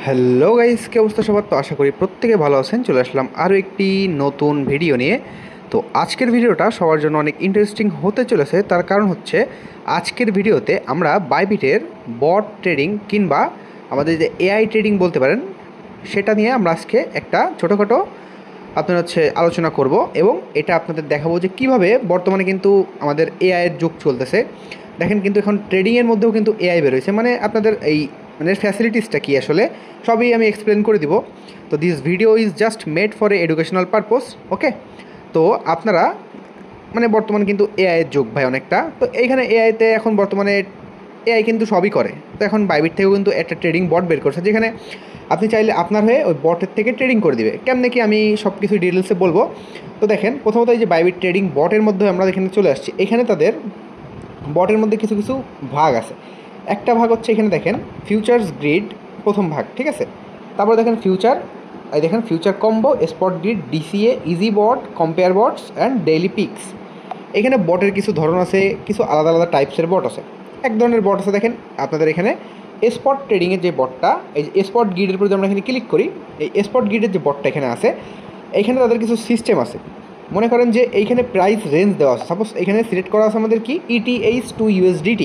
Hello guys, কি অবস্থা সবার? তো আশা করি প্রত্যেকে ভালো আছেন। চলে আসলাম আরও একটি নতুন ভিডিও নিয়ে। তো আজকের ভিডিওটা সবার জন্য অনেক ইন্টারেস্টিং হতে চলেছে। তার কারণ হচ্ছে আজকের ভিডিওতে আমরা বাইবিটের বট ট্রেডিং কিংবা আমাদের যে এআই ট্রেডিং বলতে পারেন, সেটা নিয়ে আমরা আজকে একটা ছোটোখাটো আপনার আলোচনা করব এবং এটা আপনাদের দেখাবো যে কীভাবে বর্তমানে কিন্তু আমাদের এআইয়ের যুগ চলতেছে। দেখেন কিন্তু এখন ট্রেডিংয়ের মধ্যেও কিন্তু এআই বেরোয়েছে, মানে আপনাদের এই মানে ফ্যাসিলিটিসটা কী আসলে সবই আমি এক্সপ্লেন করে দিব। তো this video is just made for a educational purpose. Okay, তো আপনারা মানে বর্তমানে কিন্তু এআইয়ের যুগ ভাই অনেকটা। তো এইখানে এআইতে এখন বর্তমানে এআই কিন্তু সবই করে। তো এখন বাইবিট থেকেও কিন্তু একটা ট্রেডিং বট বের করছে, যেখানে আপনি চাইলে আপনার হয়ে ওই বটের থেকে ট্রেডিং করে দিবে। কেমনে কি আমি সব কিছু ডিটেলসে বলবো। তো দেখেন, প্রথমত এই যে বাইবিট ট্রেডিং বটের মধ্যে আমরা এখানে চলে আসছি। এখানে তাদের বটের মধ্যে কিছু কিছু ভাগ আছে। একটা ভাগ হচ্ছে এখানে দেখেন ফিউচার্স গ্রিড, প্রথম ভাগ, ঠিক আছে। তারপর দেখেন ফিউচার, এই দেখেন future combo, spot grid, DCA, easy bot, compare bots and daily picks. এখানে বটের কিছু ধরন আছে, কিছু আলাদা আলাদা টাইপসের বট আছে। এক ধরনের বট আছে দেখেন আপনাদের এখানে স্পট ট্রেডিংয়ের যে বটটা, এই যে স্পট গ্রিডের উপর আমরা এখানে ক্লিক করি, এই স্পট গ্রিডের যে বটটা এখানে আছে, এইখানে তাদের কিছু সিস্টেম আছে। মনে করেন যে এইখানে প্রাইস রেঞ্জ দেওয়া আছে। সাপোজ এখানে সিলেক্ট করা আছে আমাদের কি ETH টু USDT,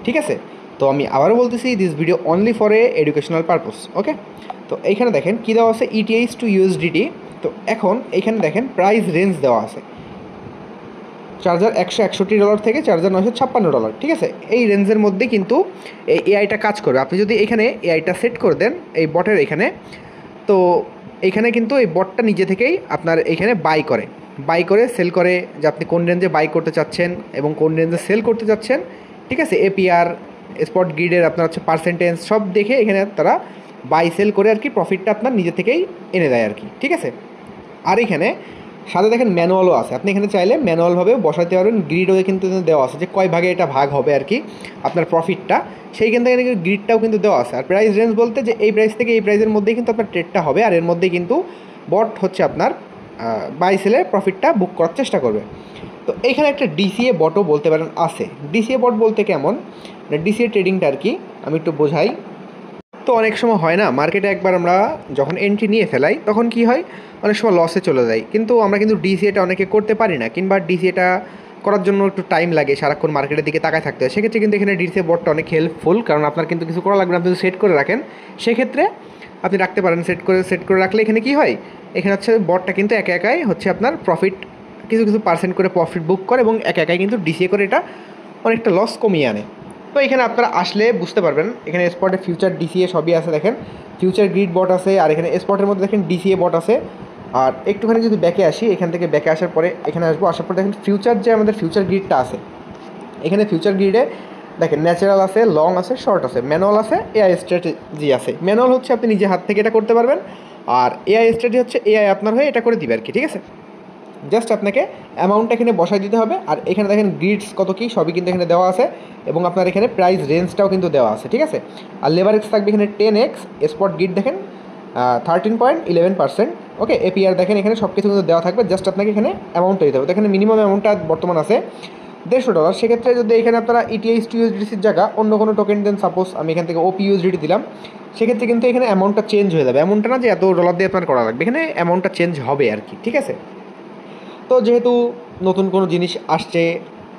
ঠিক আছে। তো আমি আবারও বলতেছি, this video only for a educational purpose. Okay, তো এইখানে দেখেন কী দেওয়া আছে, ETH টু USDT। তো এখন এইখানে দেখেন প্রাইস রেঞ্জ দেওয়া আছে $4,161 থেকে $4,956, ঠিক আছে। এই রেঞ্জের মধ্যে কিন্তু এই এআইটা কাজ করবে। আপনি যদি এখানে এআইটা সেট করে দেন এই বটের এখানে, তো এইখানে কিন্তু এই বটটা নিজে থেকেই আপনার এইখানে বাই করে সেল করে, যে আপনি কোন রেঞ্জে বাই করতে চাচ্ছেন এবং কোন রেঞ্জে সেল করতে চাচ্ছেন, ঠিক আছে। এপিআর, স্পট গ্রিডের আপনার পার্সেন্টেজ সব দেখে এখানে তারা বাই সেল করে আর কি প্রফিটটা আপনার নিজে থেকেই এনে দেয় আর কি, ঠিক আছে। আর এখানে সাথে দেখেন ম্যানুয়ালও আছে। আপনি এখানে চাইলে ম্যানুয়ালভাবেও বসাতে পারবেন। গ্রিডও কিন্তু দেওয়া আছে যে কয় ভাগে এটা ভাগ হবে আর কি আপনার প্রফিটটা, সেইখান থেকে গ্রিডটাও কিন্তু দেওয়া আছে। আর প্রাইস রেঞ্জ বলতে যে এই প্রাইস থেকে এই প্রাইসের মধ্যেই কিন্তু আপনার ট্রেডটা হবে, আর এর মধ্যেই কিন্তু বট আপনার বাই সেলে প্রফিটটা বুক করার চেষ্টা করবে। তো এইখানে একটা ডিসিএ বটও বলতে পারেন আছে। ডিসিএ বট বলতে কেমন, ডিসিএ ট্রেডিংটা আর কি আমি একটু বোঝাই। তো অনেক সময় হয় না, মার্কেটে একবার আমরা যখন এন্ট্রি নিয়ে ফেলাই তখন কি হয়, অনেক সময় লসে চলে যায়। কিন্তু আমরা কিন্তু ডিসিএটা অনেকে করতে পারি না, কিংবা ডিসিএটা করার জন্য একটু টাইম লাগে, সারাক্ষণ মার্কেটের দিকে তাকায় থাকতে হয়। সেক্ষেত্রে কিন্তু এখানে ডিসিএ বটটা অনেক হেল্পফুল, কারণ আপনার কিন্তু কিছু করা লাগবে না। আপনি যদি সেট করে রাখেন সেক্ষেত্রে আপনি রাখতে পারেন। সেট করে রাখলে এখানে কি হয়, এখানে বটটা কিন্তু একাই আপনার প্রফিট কিছু কিছু পার্সেন্ট করে প্রফিট বুক করে এবং একাই কিন্তু ডিসিএ করে এটা অনেকটা লস কমিয়ে আনে। তো এখানে আপনারা আসলে বুঝতে পারবেন, এখানে স্পটে ফিউচার, ডিসিএ সবই আছে। দেখেন ফিউচার গ্রিড বট আছে, আর এখানে স্পটের মধ্যে দেখেন ডিসিএ বট আছে। আর একটুখানি যদি ব্যাকে আসি, এখান থেকে ব্যাকে আসার পরে এখানে আসার পরে দেখেন ফিউচার, যে আমাদের ফিউচার গ্রিডটা আছে, এখানে ফিউচার গ্রিডে দেখেন ন্যাচারাল আছে, লং আছে, শর্ট আছে, ম্যানুয়াল আছে, এআই স্ট্র্যাটেজি আছে। ম্যানুয়াল হচ্ছে আপনি নিজে হাত থেকে এটা করতে পারবেন, আর এআই স্ট্র্যাটেজি হচ্ছে এআই আপনার হয়ে এটা করে দিবে আর কি, ঠিক আছে। জাস্ট আপনাকে অ্যামাউন্টটা এখানে বসাই দিতে হবে। আর এখানে দেখেন গ্রিডস কত কী সবই কিন্তু এখানে দেওয়া আছে, এবং আপনার এখানে প্রাইস রেঞ্জটাও কিন্তু দেওয়া আছে, ঠিক আছে। আর লেবার এক্স থাকবে এখানে 10x, স্পট গ্রিড দেখেন 13.11%। ওকে, এপিআর দেখেন এখানে সব কিছু কিন্তু দেওয়া থাকবে। জাস্ট আপনাকে এখানে অ্যামাউন্টটা দিতে হবে। তো এখানে মিনিমাম অ্যামাউন্টটা বর্তমান আছে $150। সেক্ষেত্রে যদি এখানে আপনারা ETH টু USDTর জায়গা অন্য কোনো টোকেন দেন, সাপোজ আমি এখান থেকে OPUSDT দিলাম, সেক্ষেত্রে কিন্তু এখানে অ্যামাউন্টটা চেঞ্জ হয়ে যাবে। এমনটা না যে এত ডলার দিয়ে আপনার করা লাগবে, এখানে অ্যামাউন্টটা চেঞ্জ হবে আর কি, ঠিক আছে। তো যেহেতু নতুন কোনো জিনিস আসছে,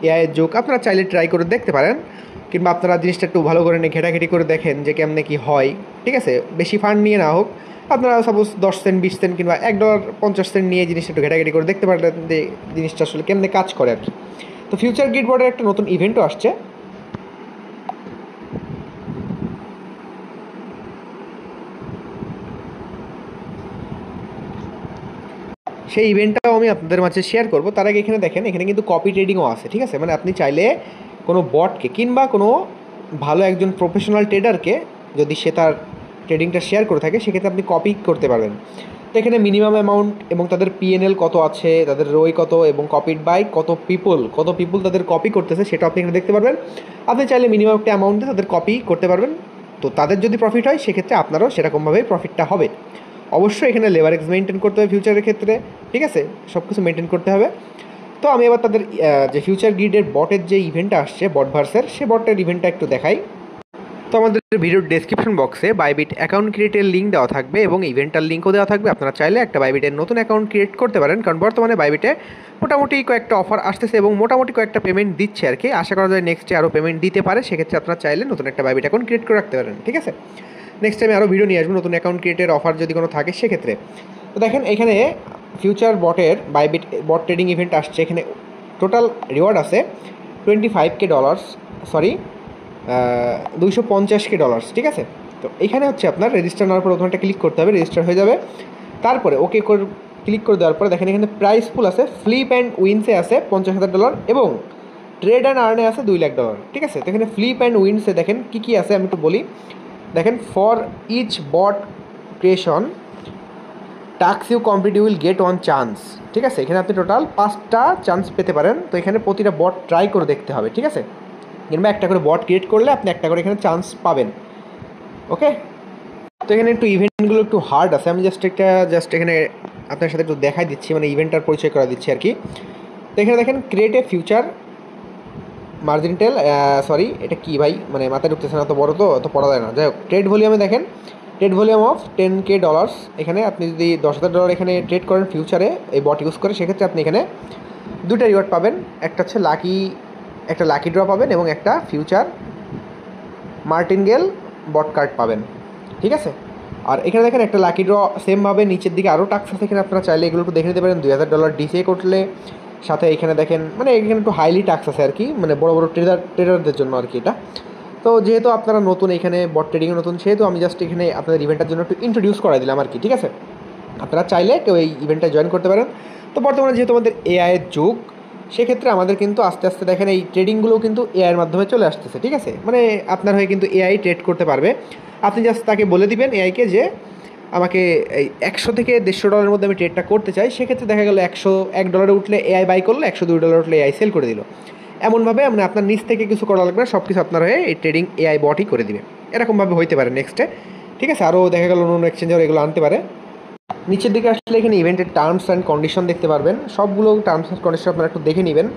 এআইয়ের যুগ, আপনারা চাইলে ট্রাই করে দেখতে পারেন, কিংবা আপনারা জিনিসটা একটু ভালো করে নিয়ে ঘেটাঘেটি করে দেখেন যে কেমনে কী হয়, ঠিক আছে। বেশি ফান্ড নিয়ে না হোক, আপনারা সাপোজ 10 সেন্ট, 20 সেন্ট কিংবা $1.50 নিয়ে জিনিসটা একটু ঘেটাঘেটি করে দেখতে পারলেন যে জিনিসটা আসলে কেমনে কাজ করে আর কি। তো ফিউচার গ্রিড বোর্ডের একটা নতুন ইভেন্টও আসছে। সেই ইভেন্টটাও আমি আপনাদের মাঝে শেয়ার করব। তার আগে এখানে দেখেন, এখানে কিন্তু কপি ট্রেডিংও আছে, ঠিক আছে। মানে আপনি চাইলে কোনো বটকে কিংবা কোনো ভালো একজন প্রফেশনাল ট্রেডারকে যদি সে তার ট্রেডিংটা শেয়ার করে থাকে, সেক্ষেত্রে আপনি কপি করতে পারবেন। তো এখানে মিনিমাম অ্যামাউন্ট এবং তাদের PNL কত আছে, তাদের রোই কত, এবং কপিড বাই কত পিপুল তাদের কপি করতেছে, সেটা আপনি এখানে দেখতে পারবেন। আপনি চাইলে মিনিমাম একটা অ্যামাউন্টে তাদের কপি করতে পারবেন। তো তাদের যদি প্রফিট হয়, সেক্ষেত্রে আপনারও সেরকমভাবেই প্রফিটটা হবে। অবশ্যই এখানে লেভারেজ মেনটেন করতে হবে ফিউচারের ক্ষেত্রে, ঠিক আছে, সব কিছু মেনটেন করতে হবে। তো আমি এবার তাদের যে ফিউচার গ্রিডের বটের যে ইভেন্টটা আসছে, বট ভার্সের, সে বটের ইভেন্টটা একটু দেখাই। তো আমাদের ভিডিওর ডেসক্রিপশন বক্সে বাইবিট অ্যাকাউন্ট ক্রিয়েটের লিঙ্ক দেওয়া থাকবে এবং ইভেন্টার লিঙ্কও দেওয়া থাকবে। আপনারা চাইলে একটা বাইবিটের নতুন অ্যাকাউন্ট ক্রিয়েট করতে পারেন, কারণ বর্তমানে বাইবিটে মোটামুটি কয়েকটা অফার আসতেছে এবং মোটামুটি কয়েকটা পেমেন্ট দিচ্ছে আর কি। আশা করা যায় নেক্সটে আরও পেমেন্ট দিতে পারে, সেক্ষেত্রে আপনারা চাইলে নতুন একটা বাইবিট অ্যাকাউন্ট ক্রিয়েট করে রাখতে পারেন। ঠিক আছে, নেক্সট টাইমে আরও ভিডিও নিয়ে আসবো নতুন অ্যাকাউন্ট ক্রিয়েটের অফার যদি কোনো থাকে সেক্ষেত্রে। তো দেখেন এখানে ফিউচার বটের বাইবিট বট ট্রেডিং ইভেন্ট আসছে। এখানে টোটাল রিওয়ার্ড আছে $25,000, সরি $250,000। ঠিক আছে, তো এখানে হচ্ছে আপনার রেজিস্টার নেওয়ার পর ওখানে একটা ক্লিক করতে হবে, রেজিস্টার হয়ে যাবে। তারপরে ওকে ক্লিক করে দেওয়ার পরে দেখেন এখানে প্রাইস পুল আছে, ফ্লিপ অ্যান্ড উইন্সে আছে $50,000 এবং ট্রেড অ্যান্ড আর্নে আছে $2,00,000। ঠিক আছে, তো এখানে ফ্লিপ অ্যান্ড উইন্সে দেখেন কী কী আছে আমি একটু বলি। দেখেন for each bot creation task you complete you will get 1 chance. ঠিক আছে, এখানে আপনি টোটাল 5টা চান্স পেতে পারেন। তো এখানে প্রতিটা বট ট্রাই করে দেখতে হবে। ঠিক আছে, কিংবা একটা করে বট ক্রিয়েট করলে আপনি একটা করে এখানে চান্স পাবেন। ওকে, তো এখানে একটু ইভেন্টগুলো একটু হার্ড আছে, আমি জাস্ট এখানে আপনার সাথে একটু দেখাই দিচ্ছি, মানে ইভেন্টটার পরিচয় করা দিচ্ছি আর কি। তো এখানে দেখেন ক্রিয়েট এ ফিউচার মার্জিনটেল, সরি এটা কি ভাই, মানে মাথায় ঢুকতেছে না, তো বড় তো পড়া যায় না। যাই হোক, ট্রেড ভলিউমে দেখেন ট্রেড ভলিউম অফ $10,000। এখানে আপনি যদি $10,000 এখানে ট্রেড করেন ফিউচারে এই বট ইউজ করে, সেক্ষেত্রে আপনি এখানে দুটো রিওয়ার্ড পাবেন। একটা হচ্ছে একটা লাকি ড্র পাবেন এবং একটা ফিউচার মার্টিনগেল বট কার্ড পাবেন। ঠিক আছে, আর এখানে দেখেন একটা লাকি ড্র সেমভাবে নিচের দিকে আরও টাস্ক আছে, এখানে আপনারা চাইলে এগুলো একটু দেখে নিতে পারেন। $2,000 ডিসিএ করলে সাথে এখানে দেখেন মানে এখানে একটু হাইলি টাস্ক আছে আর কি, মানে বড় বড় ট্রেডারদের জন্য আর কি এটা। তো যেহেতু আপনারা নতুন এখানে বট ট্রেডিংয়ে নতুন, সেহেতু আমি জাস্ট এখানে আপনাদের ইভেন্টের জন্য একটু ইন্ট্রোডিউস করে দিলাম আর কি। ঠিক আছে, আপনারা চাইলে কেউ এই ইভেন্টে জয়েন করতে পারেন। তো বর্তমানে যেহেতু আমাদের এআইয়ের যুগ, সেক্ষেত্রে আমাদের কিন্তু আস্তে আস্তে দেখেন এই ট্রেডিংগুলোও কিন্তু এআইয়ের মাধ্যমে চলে আসতেছে। ঠিক আছে, মানে আপনার হয়ে কিন্তু এআই ট্রেড করতে পারবে। আপনি জাস্ট তাকে বলে দিবেন এআইকে যে আমাকে এই $100 থেকে $150 মধ্যে আমি ট্রেডটা করতে চাই, সেক্ষেত্রে দেখা গেলো $101 উঠলে এআই বাই করলো, $102 উঠলে এআই সেল করে দিল। এমনভাবে মানে আপনার নিচ থেকে কিছু করা লাগবে না, সব কিছু আপনার হয়ে এই ট্রেডিং এআই বটই করে দিবে। এরকমভাবে হইতে পারে নেক্সটে। ঠিক আছে, আরও দেখা গেলো অন্য এক্সচেঞ্জার এগুলো আনতে পারে। নিচের দিকে আসলে এখানে ইভেন্টের টার্মস অ্যান্ড কন্ডিশন দেখতে পারবেন, সবগুলো টার্মস অ্যান্ড কন্ডিশন আপনারা একটু দেখে নেবেন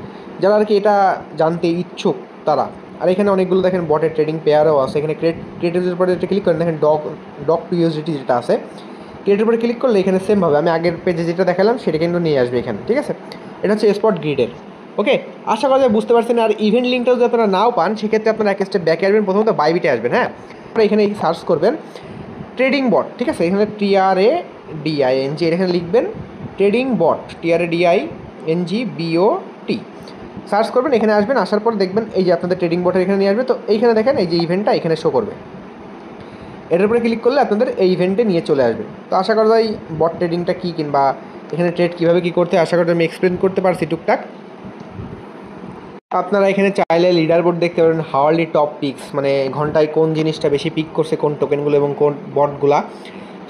যারা আর কি এটা জানতে ইচ্ছুক তারা। আর এখানে অনেকগুলো দেখেন বটের ট্রেডিং পেয়ারও আছে। এখানে ক্রিয়েটের উপরে ক্লিক করেন, দেখেন ডক টু ইউএসডিটি যেটা আছে, ক্রিয়েটের উপরে ক্লিক করলে এখানে সেমভাবে আমি আগের পেজে যেটা দেখালাম সেটা কিন্তু নিয়ে আসবে এখানে। ঠিক আছে, এটা হচ্ছে স্পট গ্রিডের। ওকে, আশা করা যায় বুঝতে পারছেন। আর ইভেন্ট লিঙ্কটা যদি আপনারা নাও পান, সেক্ষেত্রে আপনারা এক স্টেপ ব্যাকে আসবেন, প্রথমত বাইবিটে আসবেন। হ্যাঁ, আপনারা এখানে সার্চ করবেন ট্রেডিং বট। ঠিক আছে, এখানে TRADING এখানে লিখবেন ট্রেডিং বট, TRADINGBOT সার্চ করবেন, এখানে আসবেন। আসার পর দেখবেন এই যে আপনাদের ট্রেডিং বটের এখানে নিয়ে আসবে। তো এইখানে দেখেন এই যে ইভেন্টটা এখানে শো করবে, এটার উপরে ক্লিক করলে আপনাদের এই ইভেন্টে নিয়ে চলে আসবে। তো আশা করা যায় বট ট্রেডিংটা কী কিংবা এখানে ট্রেড কীভাবে কী করতে আশা করি আমি এক্সপ্লেন করতে পারছি টুকটাক। আপনারা এখানে চাইলে লিডার বোর্ড দেখতে পারেন, হাওয়ারলি টপ পিক্স, মানে ঘন্টায় কোন জিনিসটা বেশি পিক করছে, কোন টোকেনগুলো এবং কোন বটগুলা,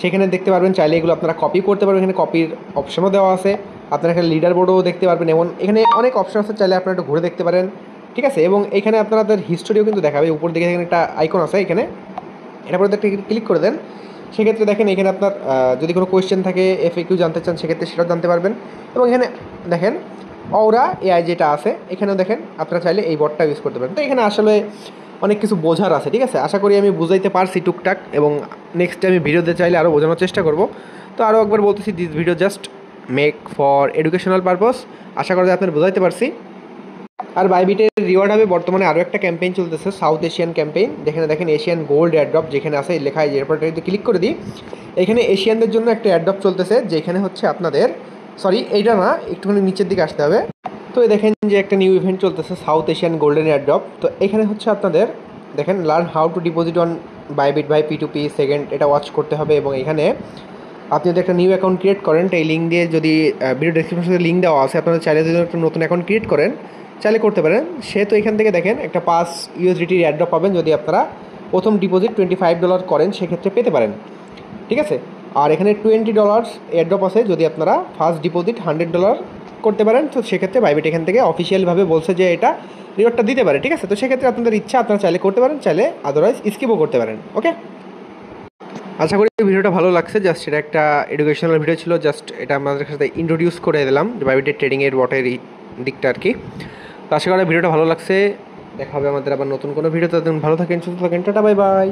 সেখানে দেখতে পারবেন। চাইলে এগুলো আপনারা কপি করতে পারবেন, এখানে কপির অপশনও দেওয়া আছে। আপনারা এখানে লিডার বোর্ডও দেখতে পারবেন এবং এখানে অনেক অপশন আছে, চাইলে আপনারা একটু ঘুরে দেখতে পারেন। ঠিক আছে, এবং এখানে আপনাদের হিস্টোরিও কিন্তু দেখাবে। উপর দিকে এখানে একটা আইকন আছে, এখানে এটা পরে একটা ক্লিক করে দেন, সেক্ষেত্রে দেখেন এখানে আপনার যদি কোনো কোয়েশ্চেন থাকে, FAQ জানতে চান, সেক্ষেত্রে সেটাও জানতে পারবেন। এবং এখানে দেখেন অরা এআই যেটা আছে, এখানেও দেখেন আপনারা চাইলে এই বটটা ইউজ করতে পারেন। তো এখানে আসলে অনেক কিছু বোঝার আছে। ঠিক আছে, আশা করি আমি বুঝাইতে পারছি টুকটাক, এবং নেক্সট আমি ভিডিওতে চাইলে আরও বোঝানোর চেষ্টা করব। তো আরও একবার বলতেছি, this video just make for educational purpose. আশা করা যায় আপনারা বোঝাইতে পারছি। আর বাইবিটের রিওয়ার্ড হবে বর্তমানে আরও একটা ক্যাম্পেইন চলতেছে, সাউথ এশিয়ান ক্যাম্পেইন, যেখানে দেখেন এশিয়ান গোল্ড এয়ারড্রপ যেখানে আছে লেখা, এই এরপর ক্লিক করে দিই। এখানে এশিয়ানদের জন্য একটা এয়ারড্রপ চলতেছে, যেখানে হচ্ছে আপনাদের, সরি এইটা না, একটুখানি নিচের দিকে আসতে হবে। তো দেখেন যে একটা নিউ ইভেন্ট চলতেছে, সাউথ এশিয়ান গোল্ডেন এয়ারড্রপ। তো এখানে হচ্ছে আপনাদের দেখেন learn how to deposit on Bybit by P2P second, এটা ওয়াচ করতে হবে। এবং এখানে আপনি যদি একটা নিউ অ্যাকাউন্ট ক্রিয়েট করেন, এই লিঙ্ক দিয়ে যদি ভিডিও ডেসক্রিপশনে লিঙ্ক দেওয়া আছে, আপনারা চাইলে যদি একটা নতুন অ্যাকাউন্ট ক্রিয়েট করেন চাইলে করতে পারেন। সেহেতু এখান থেকে দেখেন একটা $5 এয়ারড্রপ পাবেন, যদি আপনারা প্রথম ডিপোজিট $25 করেন সেক্ষেত্রে পেতে পারেন। ঠিক আছে, আর এখানে $20 এয়ারড্রপ আছে যদি আপনারা ফার্স্ট ডিপোজিট $100 করতে পারেন। তো সেক্ষেত্রে বাইবিট এখান থেকে অফিসিয়ালভাবে বলছে যে এটা রিওয়ার্ডটা দিতে পারে। ঠিক আছে, তো সেক্ষেত্রে আপনাদের ইচ্ছা, আপনারা চাইলে করতে পারেন, চাইলে আদারওয়াইজ স্কিপও করতে পারেন। ওকে, আশা করি ভিডিওটা ভালো লাগছে। জাস্ট এটা একটা এডুকেশনাল ভিডিও ছিল, জাস্ট এটা আমাদের সাথে ইন্ট্রোডিউস করে দিলাম বাইবিটের ট্রেডিংয়ের বটের দিকটা আর কি। তো আশা করি ভিডিওটা ভালো লাগছে। দেখা হবে আমাদের আবার নতুন কোনো ভিডিওতে। ভালো থাকেন, সুস্থ থাকেন, টাটা, বাই বাই।